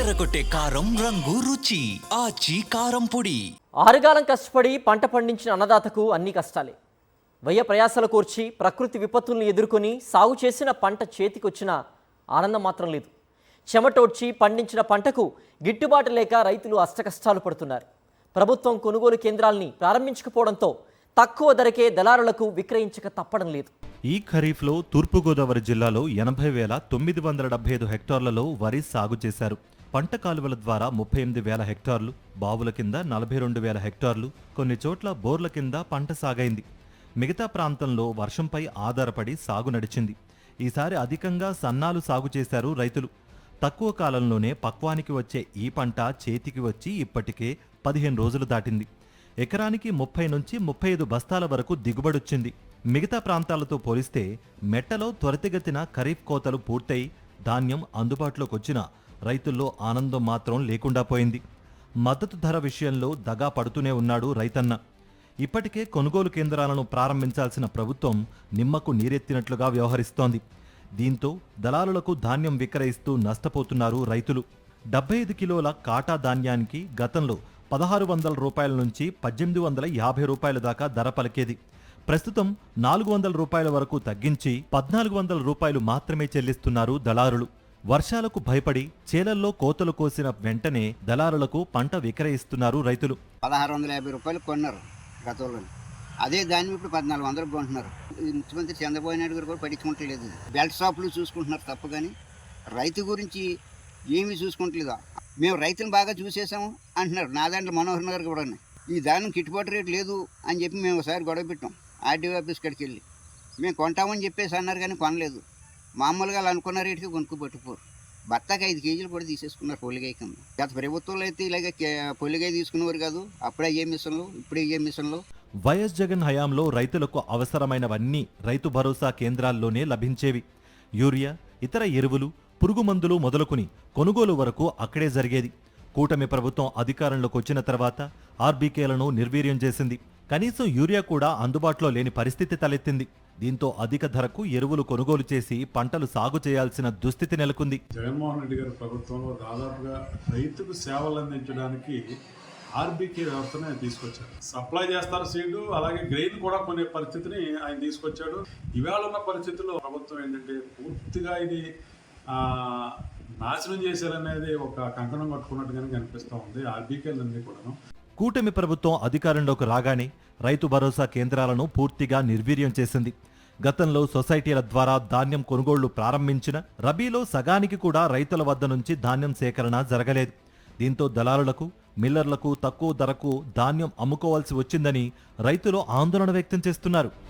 అదరగొట్టే కారం రంగు రుచి ఆచి కారం పొడి. ఆరుగాలం కష్టపడి పంట పండించిన అన్నదాతకు అన్ని కష్టాలే. వ్యయ ప్రయాసాలు కూర్చి ప్రకృతి విపత్తుల్ని ఎదుర్కొని సాగు చేసిన పంట చేతికొచ్చిన ఆనందం మాత్రం లేదు. చెమటోడ్చి పండించిన పంటకు గిట్టుబాటు లేక రైతులు అష్టకష్టాలు పడుతున్నారు. ప్రభుత్వం కొనుగోలు కేంద్రాల్ని ప్రారంభించకపోవడంతో తక్కువ ధరకే దళారులకు విక్రయించక తప్పడం లేదు. ఈ ఖరీఫ్లో తూర్పుగోదావరి జిల్లాలో 80,975 హెక్టార్లలో వరి సాగు చేశారు. పంట కాలువల ద్వారా 38,000 హెక్టార్లు, బావుల కింద 42,000 హెక్టార్లు, కొన్ని చోట్ల బోర్ల కింద పంట సాగైంది. మిగతా ప్రాంతంలో వర్షంపై ఆధారపడి సాగు నడిచింది. ఈసారి అధికంగా సన్నాలు సాగు చేశారు రైతులు. తక్కువ కాలంలోనే పక్వానికి వచ్చే ఈ పంట చేతికి వచ్చి ఇప్పటికే 15 రోజులు దాటింది. ఎకరానికి 30 నుంచి 35 బస్తాల వరకు దిగుబడొచ్చింది. మిగతా ప్రాంతాలతో పోలిస్తే మెట్టలో త్వరితగతిన ఖరీఫ్ కోతలు పూర్తయి ధాన్యం అందుబాటులోకి వచ్చిన రైతుల్లో ఆనందం మాత్రం లేకుండా పోయింది. మద్దతు ధర విషయంలో దగా పడుతూనే ఉన్నాడు రైతన్న. ఇప్పటికే కొనుగోలు కేంద్రాలను ప్రారంభించాల్సిన ప్రభుత్వం నిమ్మకు నీరెత్తినట్లుగా వ్యవహరిస్తోంది. దీంతో దళారులకు ధాన్యం విక్రయిస్తూ నష్టపోతున్నారు రైతులు. 75 కిలోల కాటా ధాన్యానికి గతంలో 1,600 రూపాయల నుంచి 1,850 రూపాయల దాకా ధర పలికేది. ప్రస్తుతం 400 రూపాయల వరకు తగ్గించి 1,400 రూపాయలు మాత్రమే చెల్లిస్తున్నారు దళారులు. వర్షాలకు భయపడి చేలల్లో కోతలు కోసిన వెంటనే దళారులకు పంట విక్రయిస్తున్నారు రైతులు. 1,650 రూపాయలు కొన్నారు గతంలో. అదే దాన్ని ఇప్పుడు 1,400 కొంటున్నారు. ముఖ్యమంత్రి చంద్రబాబు నాయుడు గారు కూడా పట్టించుకుంటలేదు. బెల్ట్ షాపులు చూసుకుంటున్నారు తప్ప కానీ రైతు గురించి ఏమీ చూసుకుంటలేదు. మేము రైతుని బాగా చూసేసాము అంటున్నారు. నా దాంట్లో మనోహర్ గారు కూడా ఈ ధాన్యం గిట్టుబాటు రేటు లేదు అని చెప్పి మేము ఒకసారి గొడవ పెట్టాం. ఆర్డీఓ ఆఫీస్ కాడికి వెళ్ళి మేము కొంటామని చెప్పేసి అన్నారు కానీ కొనలేదు. మామూలుగా అలా అనుకున్న రేటుకి కొనుక్కు పట్టుకోరు. బత్తాకి 5 కేజీలు కూడా తీసేసుకున్నారు పొలిగాయ కింద. గత ప్రభుత్వంలో అయితే ఇలాగ పొలిగాయ తీసుకునేవారు కాదు. అప్పుడే ఏ మిషన్లు, ఇప్పుడే ఏ మిషన్లు. వైఎస్ జగన్ హయాంలో రైతులకు అవసరమైనవన్నీ రైతు భరోసా కేంద్రాల్లోనే లభించేవి. యూరియా, ఇతర ఎరువులు, పురుగు మందులు మొదలుకుని కొనుగోలు వరకు అక్కడే జరిగేది. కూటమి ప్రభుత్వం అధికారంలోకి వచ్చిన తర్వాత ఆర్బీకేలను నిర్వీర్యం చేసింది. కనీసం యూరియా కూడా అందుబాటులో లేని పరిస్థితి తలెత్తింది. దీంతో అధిక ధరకు ఎరువులు కొనుగోలు చేసి పంటలు సాగు చేయాల్సిన దుస్థితి నెలకొంది. జగన్మోహన్ రెడ్డి గారి ప్రభుత్వంలో దాదాపుగా రైతుకు సేవలు అందించడానికి ఆర్బీకే వ్యవస్థను తీసుకొచ్చాడు. సప్లై చేస్తారు సీడు, అలాగే గ్రెయిన్ కూడా కొనే పరిస్థితిని ఆయన తీసుకొచ్చాడు. ఇవాళ ఉన్న పరిస్థితుల్లో ప్రభుత్వం ఏంటంటే పూర్తిగా ఇది నాశనం చేశారనేది ఒక కంకణం కట్టుకున్నట్టుగానే కనిపిస్తూ ఉంది ఆర్బీకేలన్నీ కూడాను. కూటమి ప్రభుత్వం అధికారంలోకి రాగానే రైతు భరోసా కేంద్రాలను పూర్తిగా నిర్వీర్యం చేసింది. గతంలో సొసైటీల ద్వారా ధాన్యం కొనుగోళ్లు ప్రారంభించిన రబీలో సగానికి కూడా రైతుల వద్ద నుంచి ధాన్యం సేకరణ జరగలేదు. దీంతో దళారులకు, మిల్లర్లకు తక్కువ ధరకు ధాన్యం అమ్ముకోవాల్సి వచ్చిందని రైతులు ఆందోళన వ్యక్తం చేస్తున్నారు.